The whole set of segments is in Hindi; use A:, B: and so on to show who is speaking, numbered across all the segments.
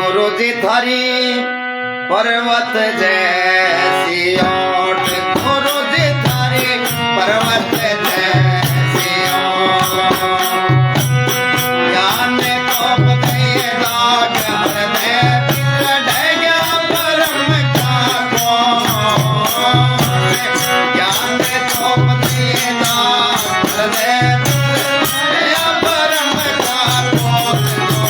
A: गुरु जी थारी पर्वत जैसी ओट, गुरु जी थारी पर्वत जैसी ओट, ज्ञान को देगा ज्ञान दे ढेगा परम का ज्ञान को देगा दे परम का थारी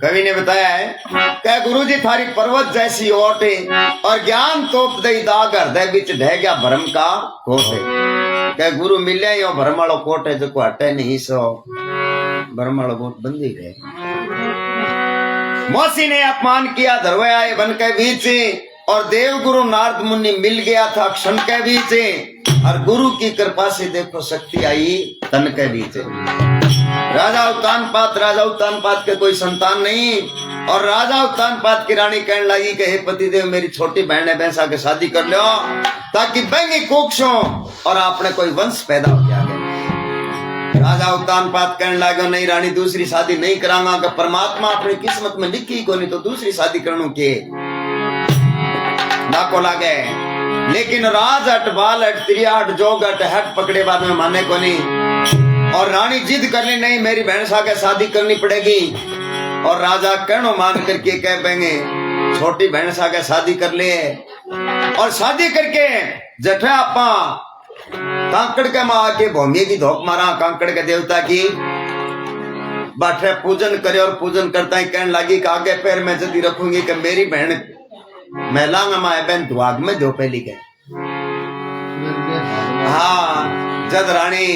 A: कवि ने बताया है कि गुरु जी थारी पर्वत जैसी ओट और ज्ञान तोप दई दाग हृदय बिच ढह गया भरम का कोट के गुरु मिले यो भरम वालो कोट है जो हटे नहीं सो भरम वालो कोट बंदी रहे। मौसी ने अपमान किया धरवे आए बन के बीच और देव गुरु नारद मुनि मिल गया था क्षण के बीच और गुरु की कृपा से देखो शक्ति आई तन के बीच। राजा उत्तानपाद के कोई संतान नहीं और राजा उत्तानपाद की रानी कहने लगी कि हे पतिदेव मेरी छोटी बहन है बैंसा के शादी कर लो ताकि बहंगी कुक्षों और आपने कोई वंश पैदा हो जाए। राजा उत्तानपाद कहने लगे नहीं रानी दूसरी शादी नहीं करांगा कि परमात्मा अपनी किस्मत में लिखी को नहीं तो दूसरी शादी करने के ना को लागे। लेकिन राज हट बाल हट त्रिया हट जोग हट हट पकड़े बाद में माने को नहीं और रानी जिद करनी नहीं मेरी बहन सा के शादी करनी पड़ेगी और राजा कहनो मान करके कह पेंगे छोटी बहन सा के शादी कर ले और शादी करके जठे आपा कांकड़ के माँ आके भूमि की धोख मारा कांकड़ के देवता की बैठे पूजन करे और पूजन करता ही कहने लगी कि आगे पैर में जदी रखूंगी कि मेरी बहन मैं लांगा माए बहन दुआग में दो पहली के हाँ जद रानी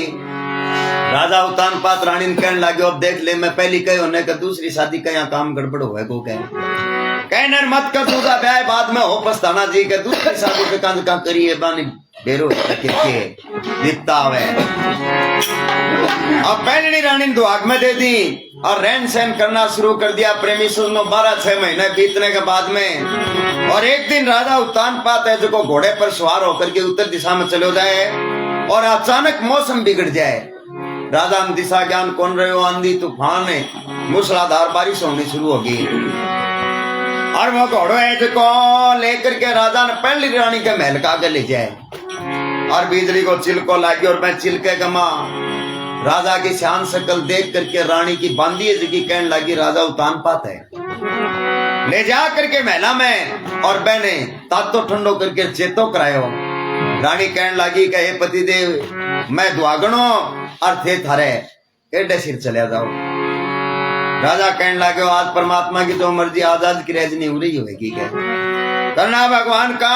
A: राजा उतान पात रानी ने कहने लगे अब देख ले मैं पहली कही होने का दूसरी शादी का यहाँ काम गड़बड़ हुए को कहने मत कर दूसरा ब्याह बाद में हो पछताना जी के दूसरी शादी पे कंध का करिए बानी बेरो के दीपता हुए अब पहली रानी ने दुआग में दे दी और रहन सहन करना शुरू कर दिया प्रेमी सुनो 12-6 महीने बीतने के बाद में और एक दिन राजा उत्तान पात है जो घोड़े पर सवार होकर के उत्तर दिशा में चले जाए और अचानक मौसम बिगड़ जाए राजा ने दिशा ज्ञान कौन रहे हो आंधी तूफान है मूसलाधार बारिश होनी शुरू होगी और वो घोड़ो है को लेकर के राजा ने पहली रानी के महल का आगे ले जाए और बिजली को चिलको लागी और मैं चिलके गमा राजा की शान शकल देख करके रानी की बांधी है जिसकी कहने लगी राजा उतान पात है ले जा करके महला में और बहने तातो ठंडो करके चेतो करायो रानी कहने लगी कि हे पति देव मैं दुआगणो और थे थारे एडे सिर चले जाओ राजा कहने लगे आज परमात्मा की जो मर्जी आजाद की रजनी हो रही होगी क्या करना भगवान का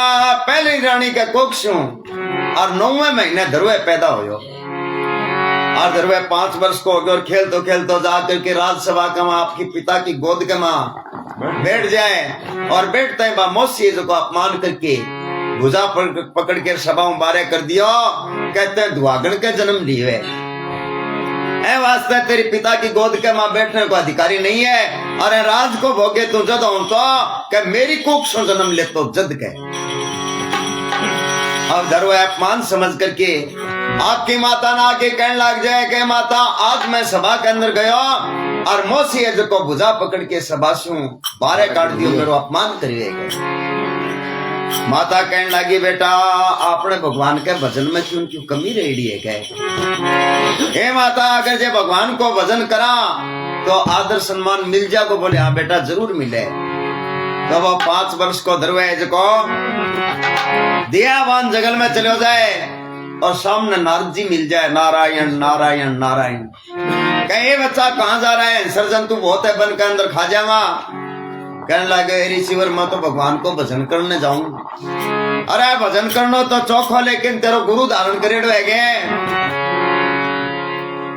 A: पहली रानी के कोक्ष और 9वें महीने धरुए पैदा हो और धरुए 5 वर्ष को हो गए और खेल तो जा करके राज्यसभा का माँ आपकी पिता की गोद के माँ बैठ जाए और बैठते हैं मौसी को अपमान करके भुजा पकड़ के सभा बारे कर दिया कहते हैं दुआगण के जन्म लिए है वास्ते तेरी पिता की गोद के माँ बैठने को अधिकारी नहीं है और राज को भोगे तो जद हो तो क्या मेरी कुख से जन्म ले तो जद के अब धरवे अपमान समझ करके आपकी माता ना आके कहने लग जाए कि माता आज मैं सभा के अंदर गया और मौसी को भुजा पकड़ के सभासु बारे काट दियो मेरे अपमान करिएगा माता कहने लगी बेटा आपने भगवान के भजन में क्यों कमी रेडी है क्या हे माता अगर जे भगवान को भजन करा तो आदर सम्मान मिल जा को बोले हाँ बेटा जरूर मिले तो वो 5 वर्ष को दरवेज को दियावान जंगल में चले जाए और सामने नारद जी मिल जाए नारायण नारायण नारायण कहे बच्चा कहाँ जा रहा है सर्जन तू बहुत है बन के अंदर खा जावा कहने लगे ऋषिवर मैं तो भगवान को भजन करने जाऊं अरे भजन करना तो चौखो लेकिन तेरा गुरु धारण करेड़ो है गे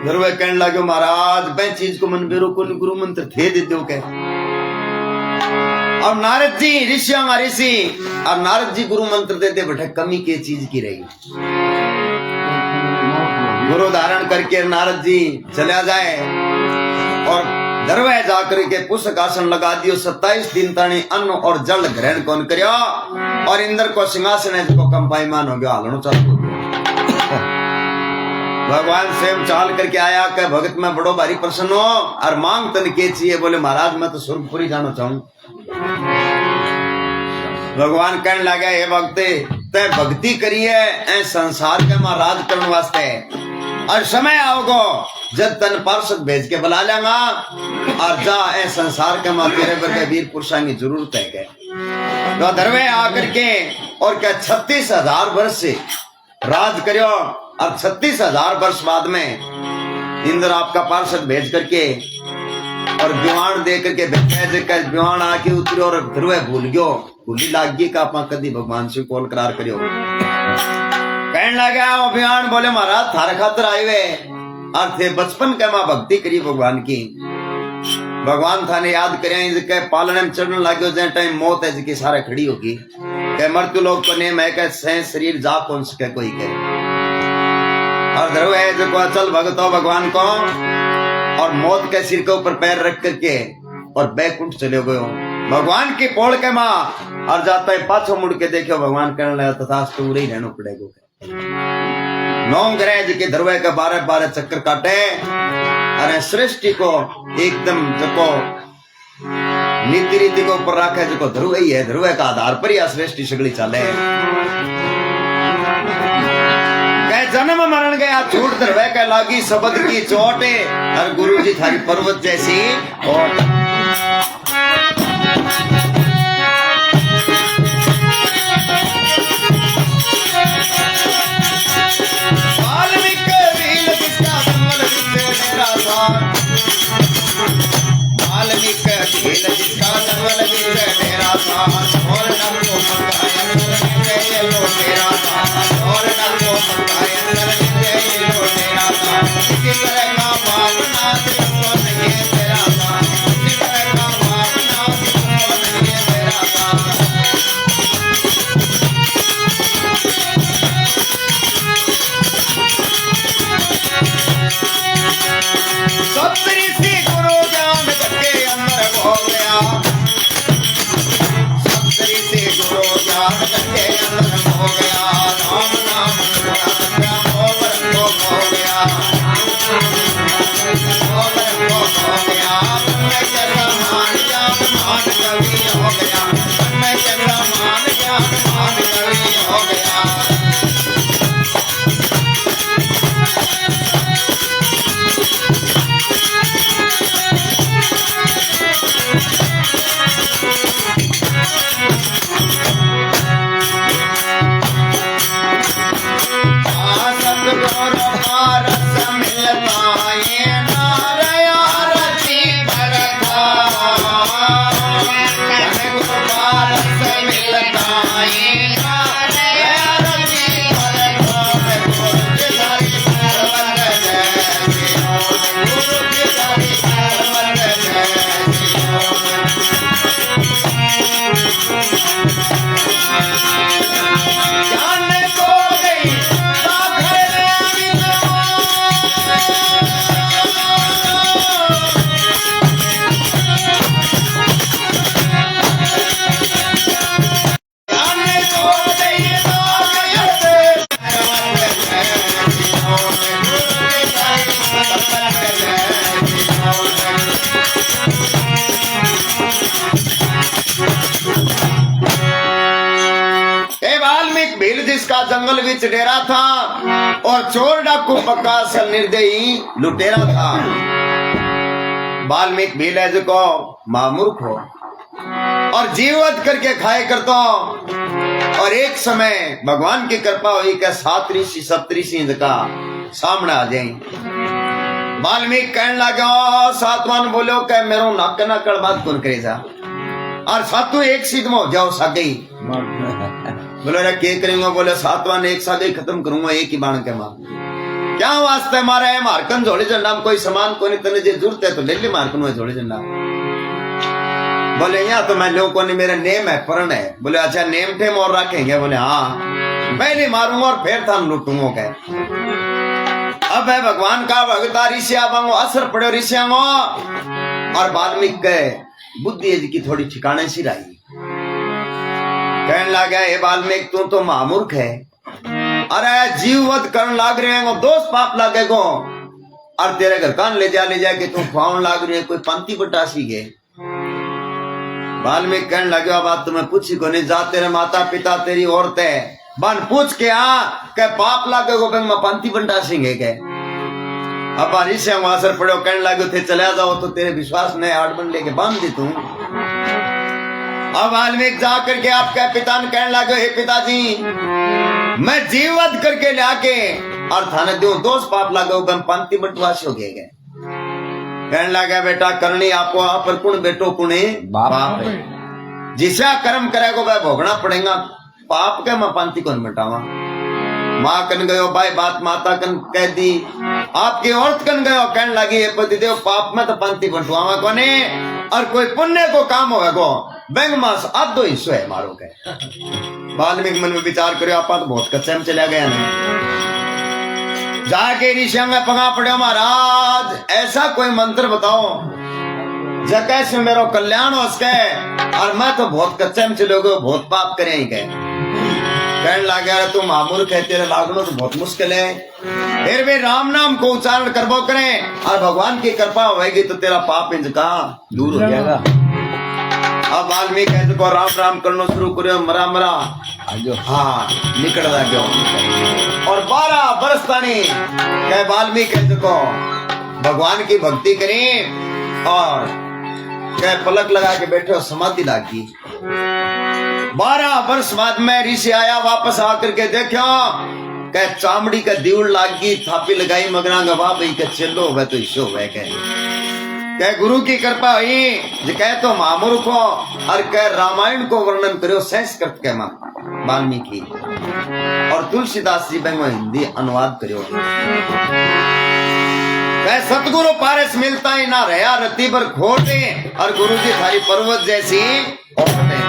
A: कहने लगे महाराज मैं चीज को मन बेरो को गुरु मंत्र थे दे दो के अब नारद जी ऋषि ऋषि और नारद जी गुरु मंत्र देते बैठे कमी के चीज की रही गुरु धारण करके नारद जी चला जाए और दरवाजे जाकर के पुष्क आसन लगा दियो 27 दिन तनी अन्न और जल ग्रहण कौन करियो और इंद्र को सिंहासन है जिसको कंपाईमान हो गया हालनो चालू भगवान स्वयं चाल करके आया कि भगत में बड़ो भारी प्रसन्न हो और मांग तन के चाहिए बोले महाराज मैं तो स्वर्गपुरी जाना चाहूं भगवान कहने लगा हे भक्ते तय भक्ति करिए ऐ संसार के मां राज करने वास्ते और समय आओगो जब तन पार्षद भेज के बुला लेगा और जा ऐ संसार के मां तेरे वर्गे वीर पुरुषों की जरूरत है क्या तो धरवे आकर के और क्या 36,000 वर्ष से राज करो और 36,000 वर्ष बाद में इंद्र आपका पार्षद भेज करके और विमान दे करके विमान आके उतरे और ध्रुवे भूल गयो भूली लाग गई का आप कदी भगवान से कॉल करार करियो कहने लगा अभियान बोले महाराज थारे खातर आए हुए और थे बचपन के माँ भक्ति करी भगवान की भगवान थाने याद करे पालने में चढ़ने लगे जै टाइम मौत है जिसकी सारे खड़ी होगी क्या मृत्यु लोग को नेम है क्या शरीर जा कौन सके कोई कहे और ध्रुव है जो चल भगतो भगवान को और मौत के सिर के ऊपर पैर रख करके और बैकुंठ चले गए भगवान की पोड़ के माँ और जाता है पाछो मुड़ के देखो भगवान कहने लगा तथास्तु ही रहना पड़ेगा 9 ग्रह के धरवे के 12 चक्कर काटे अरे सृष्टि को एकदम जको नीति रीति को ऊपर रखे जो ध्रुव ही है ध्रुव का आधार पर ही सृष्टि सगली चले जन्म मरण गया छूट धरवे के लागी शब्द की चोटे और गुरु जी थारी पर्वत जैसी और अंदर नित्य लो डेरा था किसी तरह का भावना तुमको नहीं तेरा था किसी तरह का भावना तुमको नहीं तेरा था सप्तऋषि गुरु ज्ञान करके अंदर हो गया सप्तऋषि गुरु ज्ञान करके अंदर हो गया राम नाम हो गया हो गया मैं चला मान ज्ञान मान कवि हो गया मैं चला मान ज्ञान मान कवि हो गया जिसका जंगल विच डेरा था और चोर डाकू पक्का सल निर्दयी लुटेरा था वाल्मीकि भील है जो महामूर्ख हो और जीवत करके खाए करता और एक समय भगवान की कृपा हुई कि 7 ऋषि सप्तऋषि का सामने आ जाए वाल्मीकि कहने लगा सातवान बोलो कि मेरो नाक ना कड़ बात कौन करे जा और सातों एक सीध में जाओ सागई बोलो रे क्या करेंगे बोले सातवान एक सागई खत्म करूंगा एक ही बाण के मार क्या वास्ते मारा है मारकन झोड़े झंडा में कोई सामान को नहीं तने जे जरूरत है तो ले ले मारकन में झोड़े झंडा बोले यहाँ तो मैं लोगों को नहीं मेरा नेम है परण है बोले अच्छा नेम टेम और रखेंगे बोले हाँ मैं नहीं मारूंगा और फिर था लुटूंगा क्या अब है भगवान का भगता ऋषिया वांगो असर पड़े ऋषिया और वाल्मीकि के बुद्धि की थोड़ी ठिकाने सी रही कहने लगा ये वाल्मीकि तू तो महामूर्ख है अरे जीववध करने लाग रहे हैं दोस्त पाप लागेगो और तेरे घर कान ले जा के तू खुआन लाग रही है कोई पंक्ति बटासी गे वाल्मीकि कहने लगे बात तुम्हें पूछी को नहीं जा तेरे माता पिता तेरी औरत है बन पूछ के के पाप लागेगो मैं पंक्ति बटासी गे अब बारिश से असर पड़ो कहने लगे थे चला जाओ तो तेरे विश्वास ने आडबन लेके बांध दी तू अब वाल्मीकि जा करके आपके पिता ने कहने लगे हे पिताजी मैं जीववध करके लाके और थाने दो दोस्त पाप लागो बन पंक्ति बटवासी हो गए कहने लगा बेटा करनी आपको आप पर कुण बेटो कुणे बाप है जिसा कर्म करेगो वह भोगना पड़ेगा पाप के मैं पंक्ति कौन बटावा माँ कन गयो भाई बात माता कन कह दी आपकी औरत कन गयो कहने लगी ये पति देव पाप में तो पंक्ति बंटवावा कोने और कोई पुण्य को काम होगा गो बैंक मास अब दो हिस्सों है मारो के वाल्मीकि मन में विचार करो आप तो बहुत कच्चे में चला गया ना जाके ऋषि में पगा पड़े महाराज ऐसा कोई मंत्र बताओ जगह से मेरा कल्याण हो सके और मैं तो बहुत कच्चे में चलोगे बहुत पाप करे ही कहे कहने लगा तू महामूर्ख है तेरे लागनो तो बहुत मुश्किल है फिर भी राम नाम को उच्चारण करबो करें और भगवान की कृपा होगी तो तेरा पाप इनका दूर हो जाएगा अब वाल्मीकि कहते को राम राम करना शुरू करो मरा मरा हाँ निकल गयो और 12 बरस तानी कह वाल्मीकि कहते को भगवान की भक्ति करें और कह पलक लगा के बैठे समाधि लागी 12 वर्ष बाद में ऋषि आया वापस आकर के देखो कह चामड़ी का दीवड़ लागी थापी लगाई मगना गवा भाई के चलो वह तो इशो वह कह कह गुरु की कृपा हुई जो कह तो महामूर्ख को और कह रामायण को वर्णन करो संस्कृत के मां वाल्मीकि और तुलसीदास जी बंगो हिंदी अनुवाद करो। कह सतगुरु पारस मिलता ही ना रहा रत्ती पर खोटे और गुरु जी थारी पर्वत जैसी औरतें।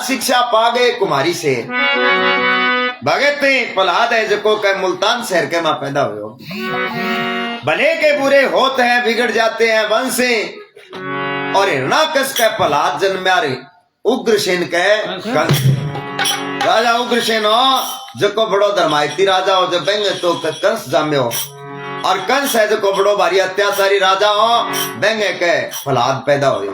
A: शिक्षा पा गए कुमारी से भगत प्रहलाद है जो कह मुल्तान शहर के मां पैदा हुए भले के बुरे होते हैं बिगड़ जाते हैं वंश से और हिरणाकश का प्रहलाद जन्मा उग्रसेन के राजा उग्रसेन हो जो को बड़ो धर्मायती राजा हो जो बेंगे तो कंस जामे हो और कंस है जो को बड़ो भारी अत्याचारी राजा हो बेंगे के प्रहलाद पैदा हुए।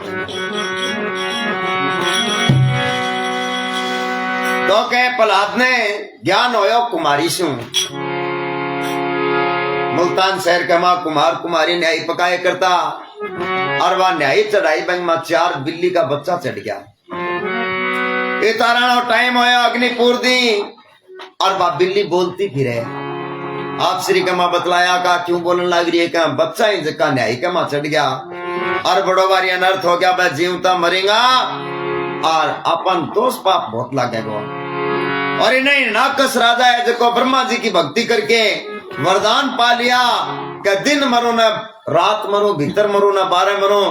A: तो कह प्रहलाद ने ज्ञान होयो कुमारी से मुल्तान शहर का मां कुमार कुमारी न्याय पकाए करता और वह न्याय चढ़ाई बंग में 4 बिल्ली का बच्चा चढ़ गया। ये ताराना टाइम होया अग्निपुर दी और वह बिल्ली बोलती फिरे आप श्री का मां बतलाया का क्यों बोलने लग रही है का बच्चा ही जका न्याय का मां चढ़ गया और बड़ो बारी अनर्थ हो गया मैं जीवता मरेगा और अपन दोष पाप बहुत लगेगा। और इन्हें नाकस राजा है जो ब्रह्मा जी की भक्ति करके वरदान पा लिया कि दिन मरो न रात मरो भीतर मरो न 12 मरो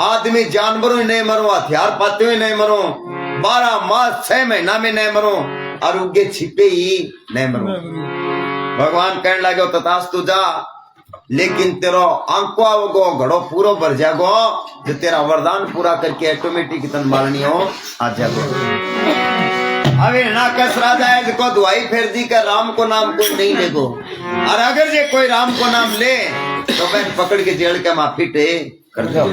A: आदमी जानवरों ही नहीं मरो हथियार पाते हुए नहीं मरो 12 मास 6 महीना में नहीं मरो और उगे छिपे ही नहीं मरो। भगवान कहने लगे तथास्तु जा लेकिन तेरो आंको आवगो घड़ो पूरो भर जागो जो तेरा वरदान पूरा करके ऑटोमेटिक तन मारनी हो आ जागो। अभी नाकस राजा है जिसको दुआई फेर दी कर राम को नाम कोई नहीं लेगो और अगर जे कोई राम को नाम ले तो बहन पकड़ के जेल के माफी टे कर दो।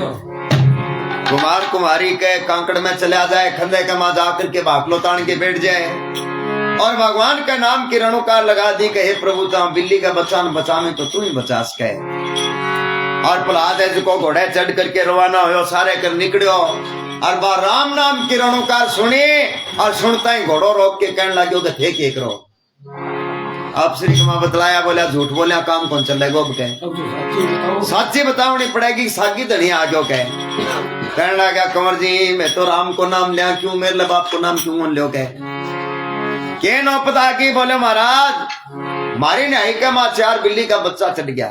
A: कुमार कुमारी के कांकड़ में चला जाए खंडे के मां जाकर के भागलो तान के बैठ जाए और भगवान का नाम की रणुकार लगा दी कहे प्रभु ता बिल्ली का बच्चा बचावे तो तू ही बचा सके। और प्रहलाद है जिसको घोड़े चढ़ करके रवाना हो सारे कर निकलो और बा राम नाम की रणुकार सुनी और सुनता ही घोड़ो रोक के कहने लगे तो थे के करो। अब श्री कुमार बतलाया बोला झूठ बोलिया काम कौन चलेगा सच्ची बतावनी पड़ेगी सागी धनी आ गयो कह कहने लगा कंवर जी मैं तो राम को नाम लिया क्यों मेरे बाप को नाम क्यों मन लो कह के नो पता की बोले महाराज मारी न्याय का मां 4 बिल्ली का बच्चा चढ़ गया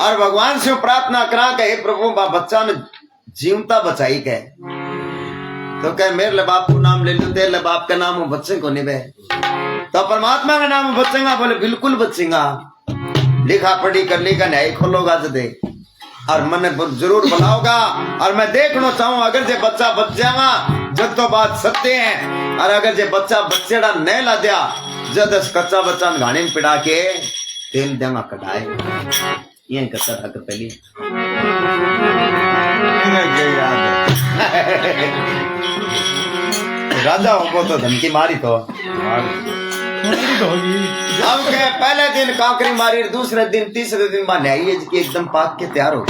A: और भगवान से प्रार्थना करा के हे प्रभु बा बच्चा ने जीवता बचाई के तो कहे मेरे ले बाप को नाम ले लो, तेरे बाप का नाम हो बच्चे को नहीं बे तो परमात्मा का नाम बचेगा। बोले बिल्कुल बचेगा, लिखा पढ़ी कर ली का न्याय खोलोगा जदे और मन जरूर बनाओगा। और मैं देखना चाहूँ अगर जे बच्चा बच जाएगा जब तो बात सत्य है, और अगर जे बच्चा बच्चेड़ा नहीं ला दिया जब कच्चा बच्चा घाने में पिड़ा के तेल देगा कटाए ये करता था पहले राजा हो तो धमकी मारी तो अब के पहले दिन कांकरी मारी, दूसरे दिन तीसरे दिन बाद न्यायी जी एकदम पाक के तैयार हो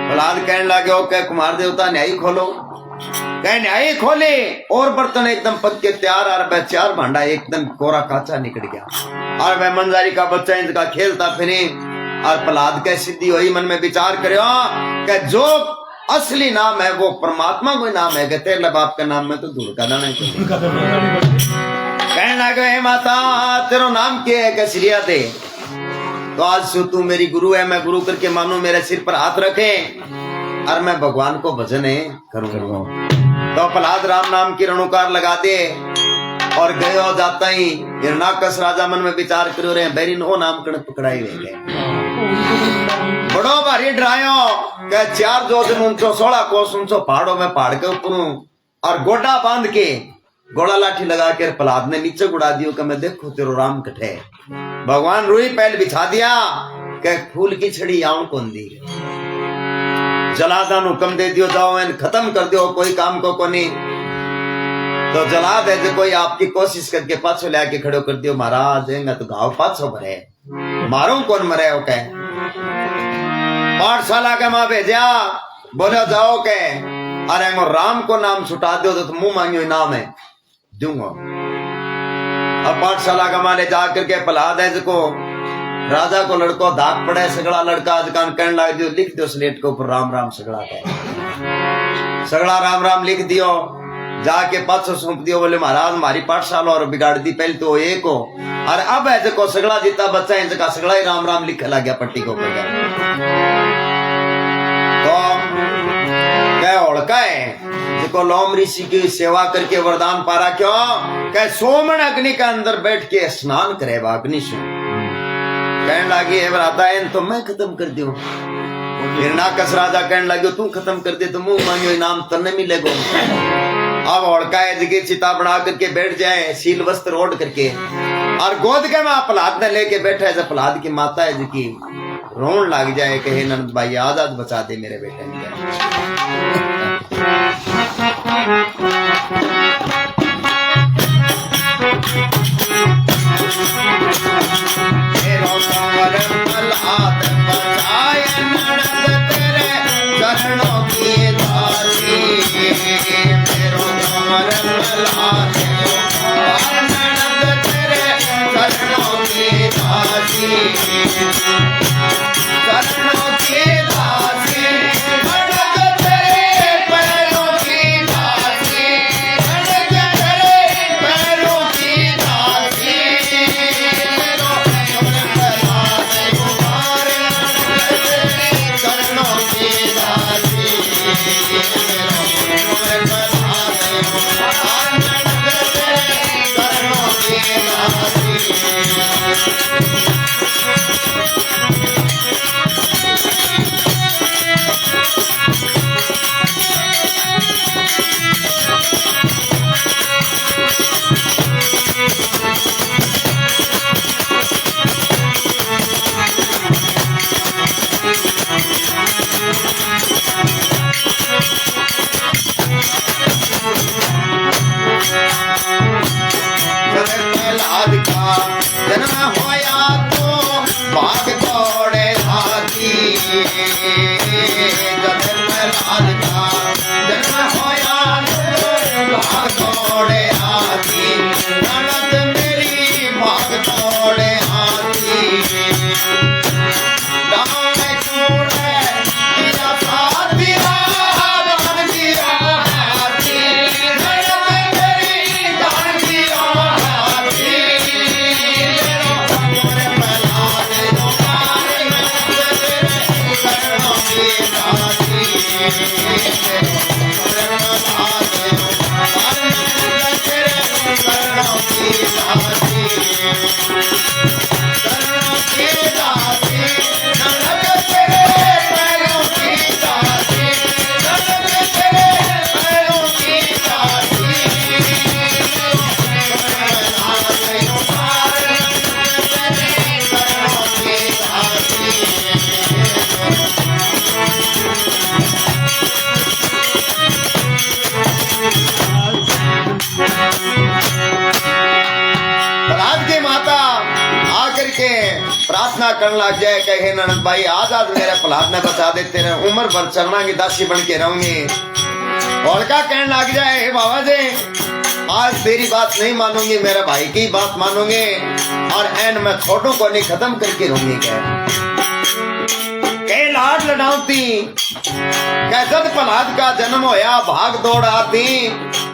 A: प्रहलाद कहने लगे ओके कुमार देवता न्यायी खोलो। कहे न्यायी खोले और बर्तन एकदम पक के तैयार और वह चार भांडा एकदम कोरा काचा निकल गया और वह मंजारी का बच्चा इनका खेलता फिरे। और प्रहलाद के सिद्धि हुई, मन में विचार करो कि जो असली नाम है वो परमात्मा को नाम है, कि तेरे बाप का नाम में तो धूल का दाना कहने लगे माता तेरा नाम क्या है? श्रिया दे तो आज से तू मेरी गुरु है, मैं गुरु करके मानो, मेरे सिर पर हाथ रखे और मैं भगवान को भजन करूंगा। तो प्रहलाद राम नाम की रणुकार लगा दे और गयो जाता ही हिरणाकश राजा मन में विचार करो रहे बैरी नो नाम कण पकड़ाई गए बड़ो भारी डरायो के 4 जोजन ऊंचो 16 कोस ऊंचो पहाड़ों में पहाड़ के ऊपर और गोडा बांध के गोड़ा लाठी लगा कर प्रहलाद ने नीचे गुड़ा दियो कि मैं देखो तेरो राम कठे। भगवान रुई पहल बिछा दिया कि फूल की छड़ी आऊं कौन दी जलादान हुक्म दे दियो जाओ इन खत्म कर दियो कोई काम को कोनी। तो जला दे जो कोई आपकी कोशिश करके पाछो लेके खड़ो कर दियो महाराज तो घाव पाछो भरे मारो कौन मरे हो कह पाठशाला के माँ भेजा बोलो जाओ के अरे मो राम को नाम छुटा दो तो मुंह मांगियो नाम है दूंगा। अब पाठशाला का माँ ले जाकर के प्रहलाद है को राजा को लड़को दाग पड़े सगड़ा लड़का दुकान कहने लग दियो लिख दियो स्लेट के ऊपर राम राम सगड़ा का सगड़ा राम राम लिख दियो जाके पाछो सौंप दियो। बोले महाराज हमारी पाठशाला और बिगाड़ दी पहले तो एक हो और अब है जो सगड़ा जीता बच्चा है जगह सगड़ा ही राम राम लिखा लग गया पट्टी को ऊपर तो क्या होड़का है जिको लोम ऋषि की सेवा करके वरदान पारा क्यों क्या सोमन अग्नि के अंदर बैठ के स्नान करे अग्नि से कहने लगी है बराता है तो मैं खत्म कर दियो। हिरणाकश राजा कहने लगे तू खत्म कर दे तो मुंह मांगियो इनाम तन्ने मिलेगो। अब होड़का है जगह चिता बना करके बैठ जाए सील वस्त्र ओढ़ करके और गोद के में प्रहलाद ने लेके बैठा है जब प्रहलाद की माता है जी रोन लग जाए कहे नंद भाई आजाद बचा दे मेरे बेटे चरणों की दासी प्रहलाद की माता आकर के प्रार्थना करने लग जाए, कहे ननद भाई आज आज मेरे प्रहलाद ने बचा दे, तेरे उम्र भर चलना की दासी बन के रहूंगी। होलिका कहने लग जाए, हे बाबा जी आज तेरी बात नहीं मानूंगी, मेरे भाई की बात मानूंगी और एन मैं छोटों को नहीं खत्म करके रहूंगी। कह लाड लड़ाती जद प्रहलाद का जन्म होया भाग दौड़ आती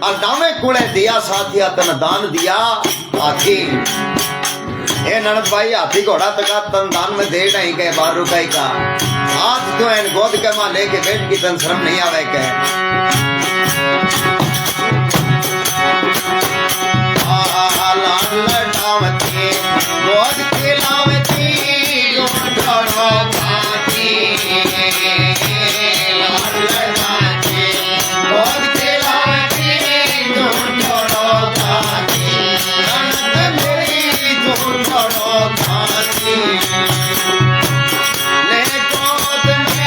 A: और नामे कुड़े दिया साथिया तन दान दिया हाथी। ए ननद भाई हाथी घोड़ा तका तन दान में दे नहीं गए 12 रुपए का। आज तो एन गोद के मां लेके बैठ की तन शर्म नहीं आवे के। लड़ावती गोद के लावती ढोड़ो भाती लड़ावती गोद के लावती ढोड़ो भाती ननद मेरी ढोड़ो भाती ले गोद में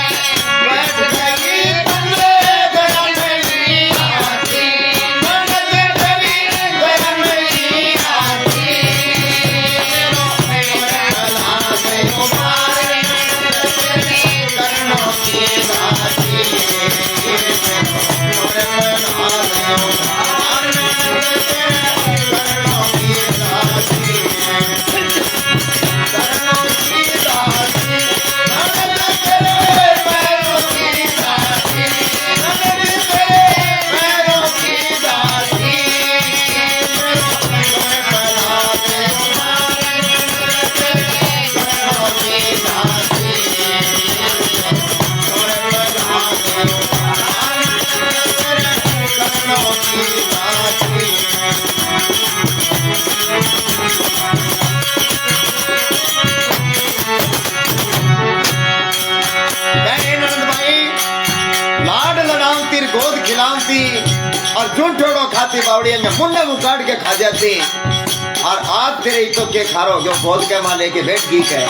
A: बैठ गई बंदे गया नहीं आती ननद मेरी गया नहीं आती गोद खिलाती और झूठोड़ो खाती बावड़िया में मुंडे मुंह काट के खा जाती। और आज तेरे तो के खारो जो गोद के मां लेके बैठ गई है।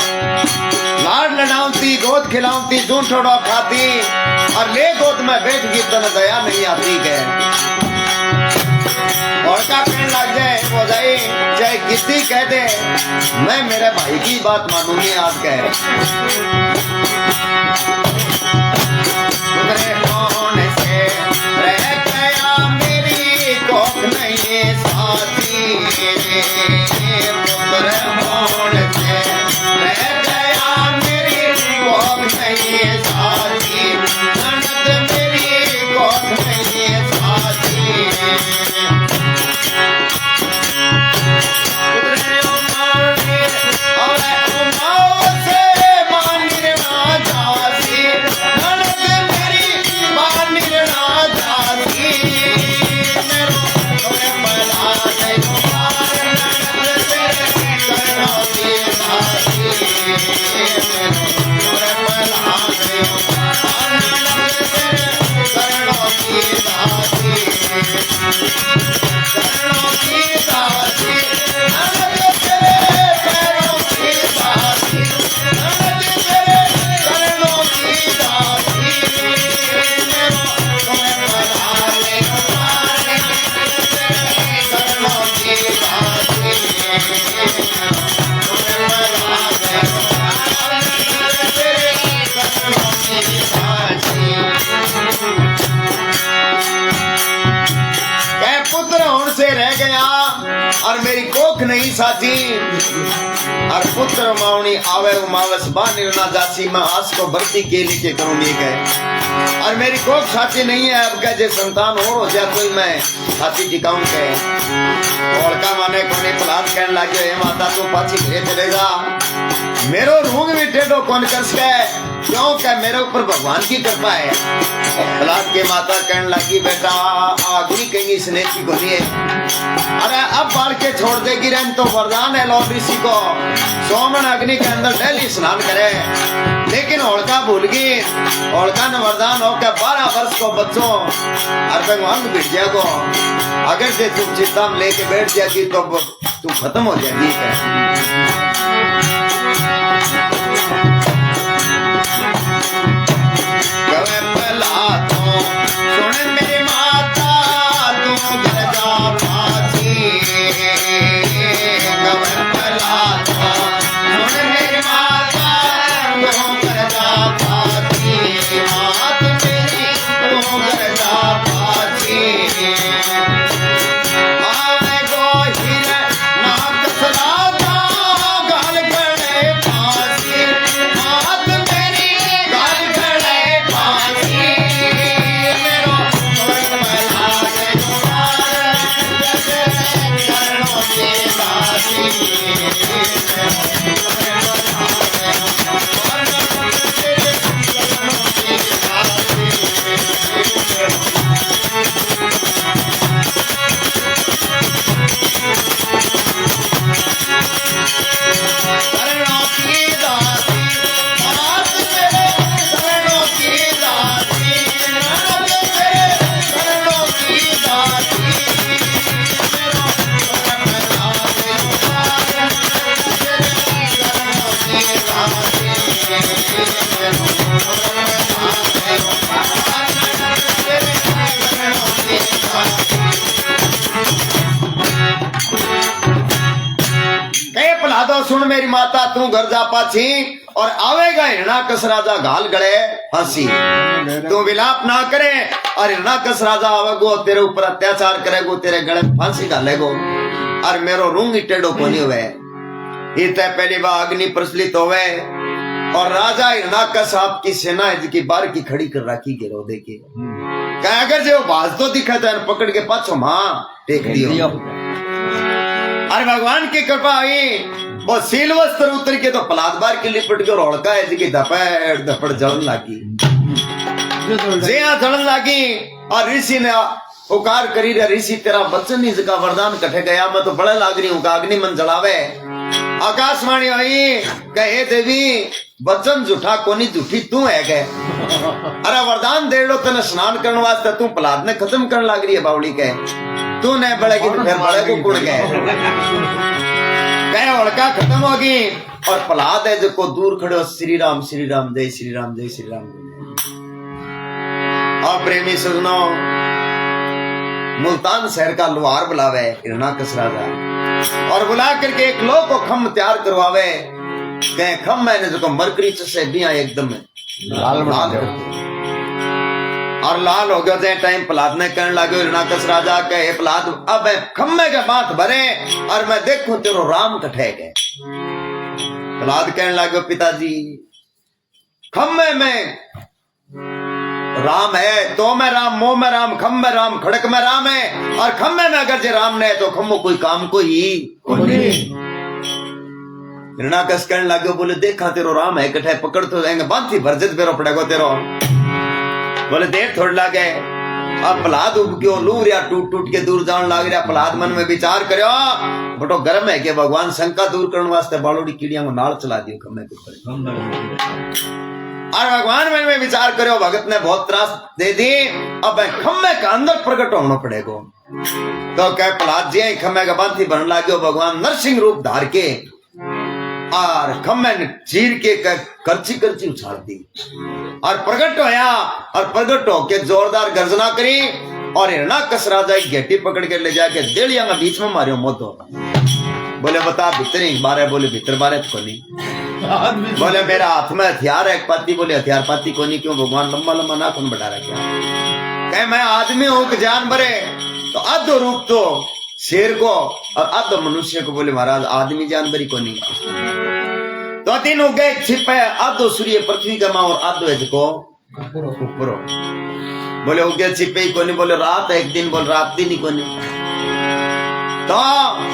A: लाड लड़ाती गोद खिलाती झूठोड़ो खाती और ले गोद में बैठ गई तन दया नहीं आती है। और क्या कहने लग जाए वो जाए चाहे किसी कह दे मैं मेरे भाई की बात मानूंगी। आज कह से रह गया मेरी कोख नहीं साथी पुत्र होने से रह गया मेरी कोख नहीं साथी ननद मेरी कोख नहीं साथी और मेरी कोख नहीं साची और पुत्र मावनी आवे उमावस बानिर ना जासी मैं आज को भर्ती के लिए करूंगी गए और मेरी कोख साची नहीं है। अब कहे संतान हो जाए कोई मैं साची टिकाऊं के और का माने को नहीं प्रहलाद कहने लगे हे माता तू पाछी घरे चले जा मेरो रूंग भी टेढ़ो कौन कर सके क्यों क्या मेरे ऊपर भगवान की कृपा है। प्रहलाद के माता कहने लगी बेटा आगनी कहीं स्नेह की गोली है। अरे अब बाढ़ के छोड़ देगी रहन तो वरदान है लॉर्ड ऋषि को सोमन अग्नि के अंदर डेली स्नान करे। लेकिन होलिका भूल गई। होलिका ने वरदान हो क्या 12 वर्ष को बच्चों और भगवान बिट जाएगो अगर से तुम चिंता में लेके बैठ जाएगी तो तू खत्म हो जाएगी। सुन मेरी माता तू घर जा पाची सुन मेरी माता तू घर जा पाछी और आवेगा हिरणाकश राजा घाल गले फांसी तू विलाप ना करे और हिरणाकश राजा आवेगो तेरे ऊपर अत्याचार करेगो तेरे गले फांसी घालेगो और मेरो रूंगी टेढ़ो कोनी हुए इतने पहली बार अग्नि प्रचलित होवे और राजा हिरणाकश आपकी सेना की बार की खड़ी कर रखी गिरो देखिए क्या अगर जो बाज तो दिखा था पकड़ के पाछो मां टेक दियो अरे भगवान की कृपा हुई वो सील वस्त्र उतर के तो पलाद बार के लिपट के रोड़का है जी धपड़ धपड़ जलन लागी जलन लागी और ऋषि ने पुकार करी रे ऋषि तेरा बच्चन ही का वरदान कटे गया मैं तो बड़ा लाग रही हूँ अग्नि मन जलावे आकाशवाणी हुई कहे देवी बच्चन झूठा कोनी झूठी तू है के अरे वरदान दे लो तेने स्नान करने वास्ते तू पलाद ने खत्म करने लग रही है बावड़ी के तू नहीं बढ़ेगी तो फिर बड़े को कुड़ गए कहे उड़का खत्म होगी और पलाद है जो को दूर खड़े हो श्री राम जय श्री राम जय श्री राम। और प्रेमी सुनो मुल्तान शहर का लोहार बुलावे हिरणाकश राजा और बुला करके एक लोग को खम तैयार करवावे कहे खम मैंने जो मरकरी से दिया एकदम लाल और लाल हो गया टाइम पलाद ने कहने लगे हिरणाकश राजा कहे पलाद अब खम्मे के बात भरे और मैं देखूं तेरो राम कटे गए पलाद कहने लगे पिताजी खम्मे में राम है तो मैं राम मोह में राम खम में राम खड़क में राम है और खम्मे में अगर जे राम ने तो खम्मो कोई काम को ही हिरणाकश कहने लगे बोले देखा तेरो राम है कटे पकड़ तो जाएंगे बांधी भरजत बेरो पड़ेगो तेरो बोले देर थोड़ लागे अब पलाद उब गयो लूरिया टूट टूट के दूर जान लाग रहा पलाद मन में विचार करो बटो गर्म है कि भगवान शंका दूर करने वास्ते बालोड़ी कीड़िया को नाल चला दियो खम्मे के ऊपर और भगवान मन में विचार करो भगत ने बहुत त्रास दे दी अब खम्मे का अंदर प्रकट होना पड़ेगा तो क्या पलाद जी खम्मे का बांधी बन लागो भगवान नरसिंह रूप धार के और खम्मे ने चीर के करची करची उछाल दी और प्रकट होया और प्रकट होके जोरदार गर्जना करी और हिरणाकश राजा की घेटी पकड़ के ले जाके देलिया में बीच में मारियो मोत हो बोले बता भीतर ही बारे बोले भीतर बारे तो नहीं बोले मेरा हाथ में हथियार है एक पाती बोले हथियार पाती को नहीं क्यों भगवान लंबा लंबा नाखून बढ़ा रखा कहे मैं आदमी हूं जानवर है तो आधो रूप तो शेर को और आधो मनुष्य को बोले महाराज आदमी जानवर ही को नहीं तो तीन हो गए छिपे आधो सूर्य पृथ्वी का मां और आधो को ऊपर बोले हो गया छिपे ही को नहीं बोले रात एक दिन बोल रात दिन ही को नहीं तो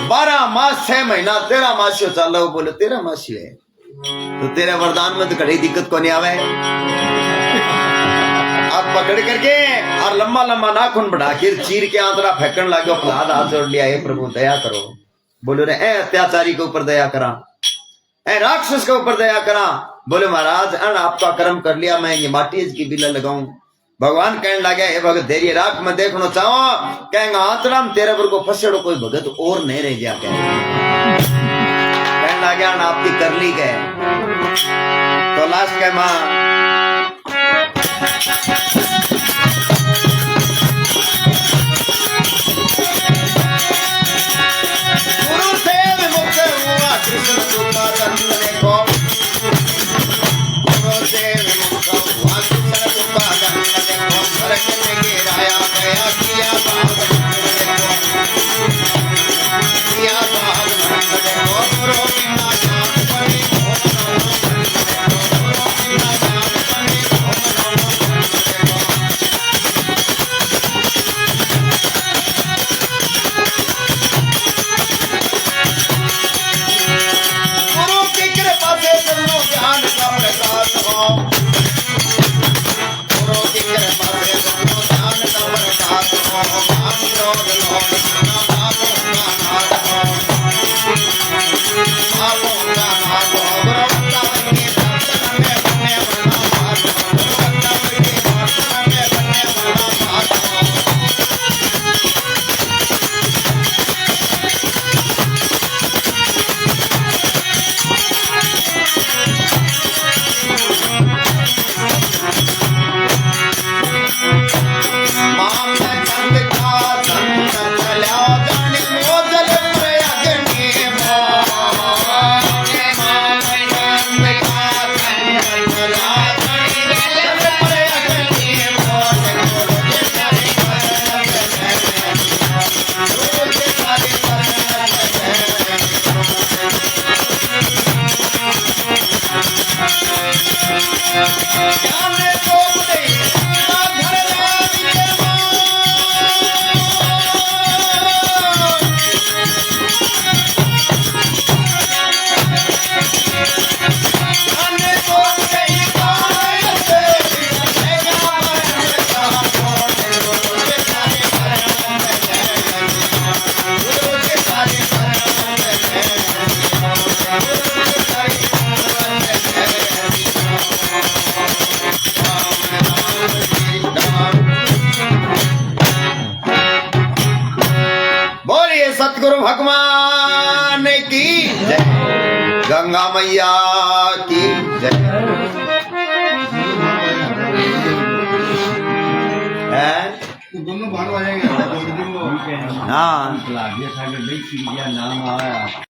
A: 12 मास 6 महीना 13 मासियो चल रहा बोले 13 मासियो है तो तेरे वरदान में तो कड़ी दिक्कत को नहीं आवे अब पकड़ करके और लंबा लंबा नाखून बढ़ा के चीर के आंतरा फेंकने लगे पलाद हाथ जोड़ लिया हे प्रभु दया करो बोले रे ए अत्याचारी के ऊपर दया करा ए राक्षस के ऊपर दया करा बोले महाराज अन आपका कर्म कर लिया मैं ये माटी की बिल्ला लगाऊं भगवान कहने लगे हे भगत धैर्य राख मैं देखना चाहो कहेंगे आंतराम तेरे पर को फसेड़ो कोई भगत और नहीं रह गया कहने लगे आपकी कर ली गए तो लास्ट के मां गुरु से विमुक्त हुआ कृष्ण सुना जन्म देखो गुरु से विमुक्त हुआ कृष्ण सुना जन्म देखो स्वर्ग में गिराया गया किया बात किया बात देखो गुरु बिना जान पड़े गुरु बिना जान पड़े गंगा मैया की जय। है
B: दोनों बाहर आ जाएंगे।
A: हाँ
B: नाम आया